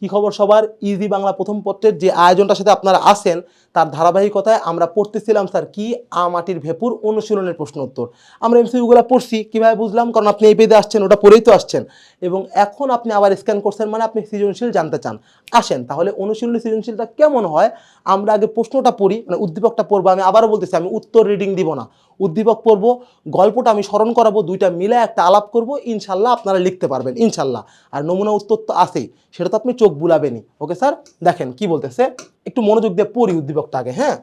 কি খবর সবার? ইজি বাংলা প্রথম পত্রের যে আয়োজনটার সাথে আপনারা আসেন তার ধারাবাহিকতায় আমরা পড়তেছিলাম স্যার কি মাটির ভেপুর অনুশীলনের প্রশ্ন উত্তর। আমরা এমসিকিউগুলো পড়ছি, কীভাবে বুঝলাম? কারণ আপনি এই পেজে আসছেন, ওটা পড়েই তো আসছেন, এবং এখন আপনি আবার স্ক্যান করছেন, মানে আপনি সৃজনশীল জানতে চান। আসেন তাহলে অনুশীলনী সৃজনশীলটা কেমন হয় আমরা আগে প্রশ্নটা পড়ি, মানে উদ্দীপকটা পড়বো। আমি আবারও বলতেছি, আমি উত্তর রিডিং দিব না, উদ্দীপক পড়বো, গল্পটা আমি স্মরণ করাবো, দুইটা মিলে একটা আলাপ করব, ইনশাল্লাহ আপনারা লিখতে পারবেন ইনশাল্লাহ। আর নমুনা উত্তর তো আছেই, সেটা তো আপনি চোখ বুলাবেনই। ওকে স্যার, দেখেন কি বলতেছে, একটু মনোযোগ দিয়ে পড়ি উদ্দীপকটা আগে। হ্যাঁ,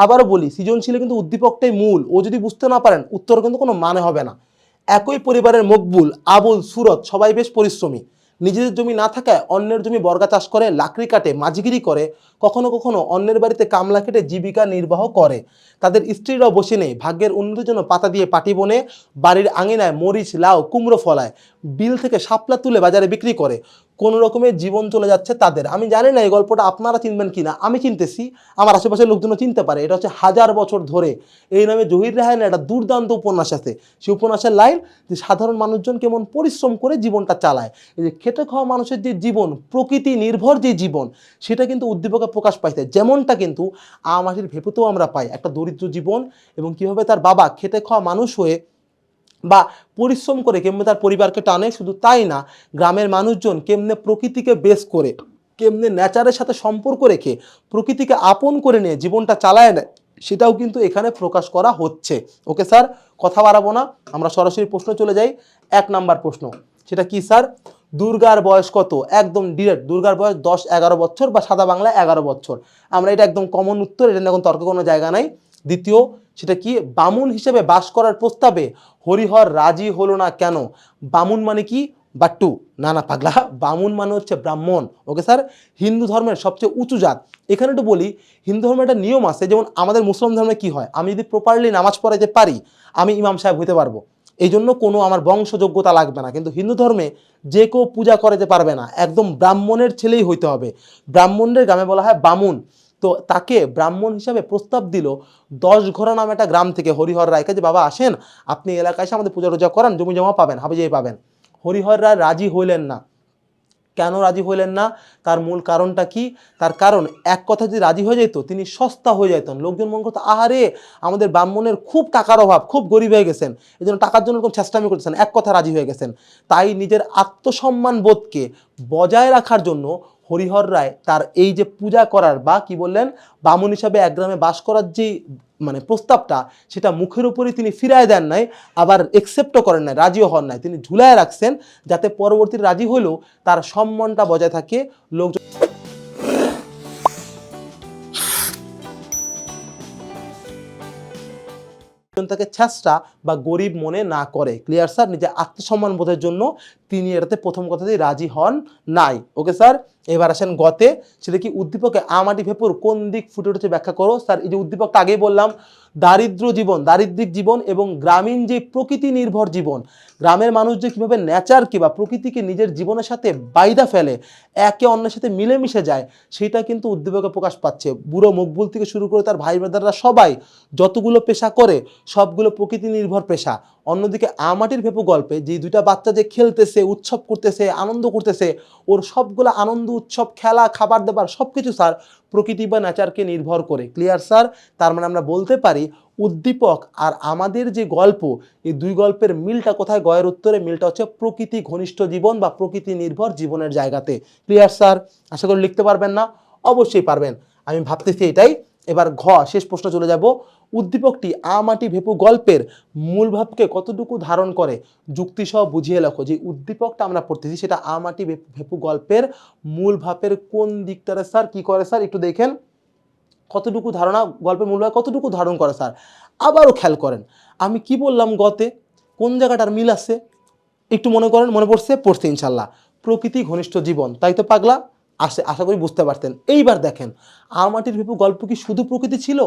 আবারও বলি, সৃজনশীলে কিন্তু উদ্দীপকটাই মূল, ও যদি বুঝতে না পারেন উত্তর কিন্তু কোনো মানে হবে না। একই পরিবারের মকবুল, আবুল, সুরত সবাই বেশ পরিশ্রমী। নিজেদের জমি না থাকায় অন্যের জমি বর্গা চাষ করে, লাকড়ি কাটে, মাঝিগিরি করে, কখনো কখনো অন্যের বাড়িতে কামলা কেটে জীবিকা নির্বাহ করে। তাদের স্ত্রীরাও বসে নেই, ভাগ্যের উন্নতির জন্য পাতা দিয়ে পাটি বনে, বাড়ির আঙিনায় মরিচ, লাউ, কুমড়ো ফলায়, বিল থেকে শাপলা তুলে বাজারে বিক্রি করে। কোনো রকমের জীবন চলে যাচ্ছে তাদের। আমি জানি না এই গল্পটা আপনারা চিনবেন কিনা, আমি চিনতেছি, আমার আশেপাশের লোকজনও চিনতে পারে। এটা হচ্ছে 1000 বছর ধরে এই নামে জহির রায়হানের একটা দুর্দান্ত উপন্যাস আছে। সেই উপন্যাসের লাইন যে সাধারণ মানুষজন কেমন পরিশ্রম করে জীবনটা চালায়। এই যে খেটে খাওয়া মানুষের যে জীবন, প্রকৃতি নির্ভর যে জীবন, সেটা কিন্তু উদ্দীপকে প্রকাশ পাইছে। যেমনটা কিন্তু মাটির ভেপুতেও আমরা পাই, একটা দরিদ্র জীবন, এবং কিভাবে তার বাবা খেটে খাওয়া মানুষ হয়ে বা পরিশ্রম করে কেমনে তার পরিবারকে টানে। শুধু তাই না, গ্রামের মানুষজন কেমনে প্রকৃতিকে বেস করে, কেমনে নেচারের সাথে সম্পর্ক রেখে প্রকৃতিকে আপন করে নিয়ে জীবনটা চালায় নেয়, সেটাও কিন্তু এখানে প্রকাশ করা হচ্ছে। ওকে স্যার, কথা বাড়াবো না, আমরা সরাসরি প্রশ্ন চলে যাই। 1 নাম্বার প্রশ্ন, সেটা কি স্যার? দুর্গার বয়স কত? একদম ডিরেক্ট, দুর্গার বয়স 10-11 বছর, বা সাদা বাংলায় 11 বছর। আমরা এটা একদম কমন উত্তর, এটা এখন তর্ক কোনো জায়গা নাই। দ্বিতীয়, সেটা কি? বামুন হিসেবে বাস করার প্রস্তাবে হরিহর রাজি হলো না কেন? বামুন মানে কি? বাট্টু? না না পাগলা, বামুন মানে হচ্ছে ব্রাহ্মণ। ওকে স্যার, হিন্দু ধর্মের সবচেয়ে উঁচু জাত। এখানে একটু বলি, হিন্দু ধর্মের একটা নিয়ম আছে, যেমন আমাদের মুসলিম ধর্মে কি হয়, আমি যদি প্রপারলি নামাজ পড়াইতে পারি আমি ইমাম সাহেব হইতে পারবো, এই জন্য কোনো আমার বংশযোগ্যতা লাগবে না। কিন্তু হিন্দু ধর্মে যে কেউ পূজা করাতে পারবে না, একদম ব্রাহ্মণের ছেলেই হইতে হবে। ব্রাহ্মণদের গ্রামে বলা হয় বামুন। তো তাকে ব্রাহ্মণ হিসাবে প্রস্তাব দিল 10 ঘোড়া নামে একটা গ্রাম থেকে হরিহর রায়কে, যে বাবা আসেন, আপনি এলাকায় এসে আমাদের পূজা টুজা করান, জমি জমা পাবেন, হাবিজাবি পাবেন। হরিহর রায় রাজি হইলেন না। কেন রাজি হইলেন না? তার মূল কারণটা কি? তার কারণ, এক কথা যদি রাজি হয়ে যেত তিনি সস্তা হয়ে যেতেন। লোকজন মনে করতো আহারে আমাদের ব্রাহ্মণের খুব টাকার অভাব, খুব গরিব হয়ে গেছেন, এই জন্য টাকার জন্য কোনো চেষ্টামি করতেছেন, এক কথা রাজি হয়ে গেছেন। তাই নিজের আত্মসম্মান বোধকে বজায় রাখার জন্য হরিহর রায় তার এই যে পূজা করার, বা কি বললেন, বামুন হিসাবে এক গ্রামে বাস করার যে মানে প্রস্তাবটা, সেটা মুখের উপরে তিনি ফিরায় দেন নাই, আবার একসেপ্টও করেন নাই, রাজিও হন নাই, তিনি ঝুলায় রাখছেন, যাতে পরবর্তী রাজি হলেও তার সম্মানটা বজায় থাকে, লোকজন তাকে ছেঁচড়া বা গরিব মনে না করে। Clear sir? নিজের আত্মসম্মান বোধের জন্য তিনি এটাতে প্রথম কথাতেই রাজি হন নাই। ওকে স্যার, এবার আসেন গতে, সেটা কি? উদ্দীপকে মাটি ভেপুর কোন দিক ফুটে উঠেছে ব্যাখ্যা করো। স্যার, এই যে উদ্দীপকটা আগেই বললাম, দারিদ্র জীবন, দারিদ্রিক জীবন এবং গ্রামীণ যে প্রকৃতি নির্ভর জীবন, গ্রামের মানুষ যে কীভাবে নেচারকে বা প্রকৃতিকে নিজের জীবনের সাথে বাইদা ফেলে, একে অন্যের সাথে মিলেমিশে যায়, সেটা কিন্তু উদ্দীপকে প্রকাশ পাচ্ছে। বুড়ো মকবুল থেকে শুরু করে তার ভাই ব্রাদাররা সবাই যতগুলো পেশা করে সবগুলো প্রকৃতি নির্ভর পেশা। অন্যদিকে মাটির ভেপু গল্পে যে দুইটা বাচ্চা যে খেলতেছে, উৎসব করতেছে, আনন্দ করতেছে, ওর সবগুলো আনন্দ, উৎসব, খেলা, খাবার দাবার সবকিছু স্যার প্রকৃতি বা নেচারকে নির্ভর করে। Clear sir? তার মানে আমরা বলতে পারি উদ্দীপক আর আমাদের যে গল্প, এই দুই গল্পের মিলটা কোথায়? গয়ের উত্তরে মিলটা হচ্ছে প্রকৃতি ঘনিষ্ঠ জীবন বা প্রকৃতি নির্ভর জীবনের জায়গাতে। Clear sir? আশা করি লিখতে পারবেন না? অবশ্যই পারবেন, আমি ভাবতেছি এটাই। এবার ঘ, শেষ প্রশ্ন চলে যাব। উদ্দীপকটি মাটি ভেপু গল্পের মূল ভাবকে কতটুকু ধারণ করে? যুক্তিসহ বুঝিয়ে লেখো। যে উদ্দীপকটা আমরা পড়তেছি সেটা মাটি ভেপু গল্পের মূল ভাবের কোন দিকটারে স্যার কি করে স্যার? একটু দেখেন কতটুকু ধারণা, গল্পের মূল ভাব কতটুকু ধারণ করে স্যার। আবারও খেয়াল করেন আমি কি বললাম, গতে কোন জায়গাটার মিল আছে একটু মনে করেন। মনে পড়ছে? পড়ছে ইনশাল্লাহ। প্রকৃতি ঘনিষ্ঠ জীবন, তাই তো পাগলা? আশা করি বুঝতে পারতেন। এইবার দেখেন, মাটির ভেপু গল্প কি শুধু প্রকৃতি ছিল,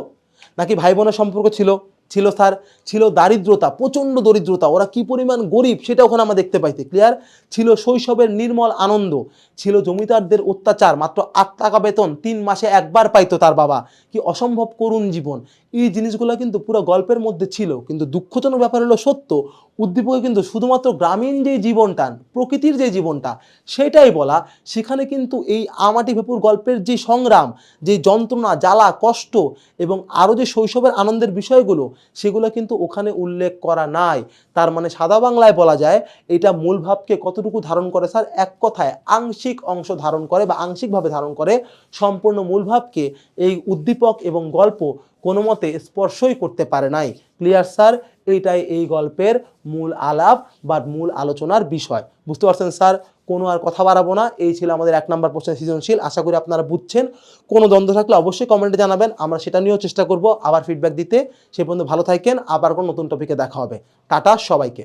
নাকি ভাই বোনের সম্পর্ক ছিল? ছিল স্যার, ছিল দারিদ্রতা, প্রচণ্ড দরিদ্রতা, ওরা কি পরিমাণ গরিব সেটা ওখানে আমরা দেখতে পাইছি, ক্লিয়ার। ছিল শৈশবের নির্মল আনন্দ, ছিল জমিদারদের অত্যাচার, মাত্র 8 টাকা বেতন 3 মাসে একবার পাইতো তার বাবা, কি অসম্ভব করুণ জীবন। এই জিনিসগুলো কিন্তু পুরো গল্পের মধ্যে ছিল, কিন্তু দুঃখজনক ব্যাপার হলো সত্য, উদ্দীপকে কিন্তু শুধুমাত্র গ্রামীণ যে জীবনটা, প্রকৃতির যে জীবনটা সেটাই বলা। সেখানে কিন্তু এই আমাটি ভেপুর গল্পের যে সংগ্রাম, যে যন্ত্রণা, জ্বালা, কষ্ট এবং আরও যে শৈশবের আনন্দের বিষয়গুলো সেগুলো কিন্তু ওখানে উল্লেখ করা নাই। তার মানে সাদা বাংলায় বলা যায় এটা মূল ভাবকে কতটুকু ধারণ করে স্যার, এক কথায় আংশিক অংশ ধারণ করে বা আংশিকভাবে ধারণ করে, সম্পূর্ণ মূল ভাবকে এই উদ্দীপক এবং গল্প কোনো মতে স্পর্শই করতে পারে নাই। ক্লিয়ার স্যার, এইটাই এই গল্পের মূল আলাপ বা মূল আলোচনার বিষয়। বুঝতে পারছেন স্যার, কোনো আর কথা বাড়াবো না। এই ছিল আমাদের 1 নম্বর প্রশ্নের সৃজনশীল। আশা করি আপনারা বুঝছেন। কোনো দ্বন্দ্ব থাকলে অবশ্যই কমেন্টে জানাবেন, আমরা সেটা নিয়েও চেষ্টা করব আবার ফিডব্যাক দিতে। সে পর্যন্ত ভালো থাকেন, আবার কোনো নতুন টপিকে দেখা হবে। টাটা সবাইকে।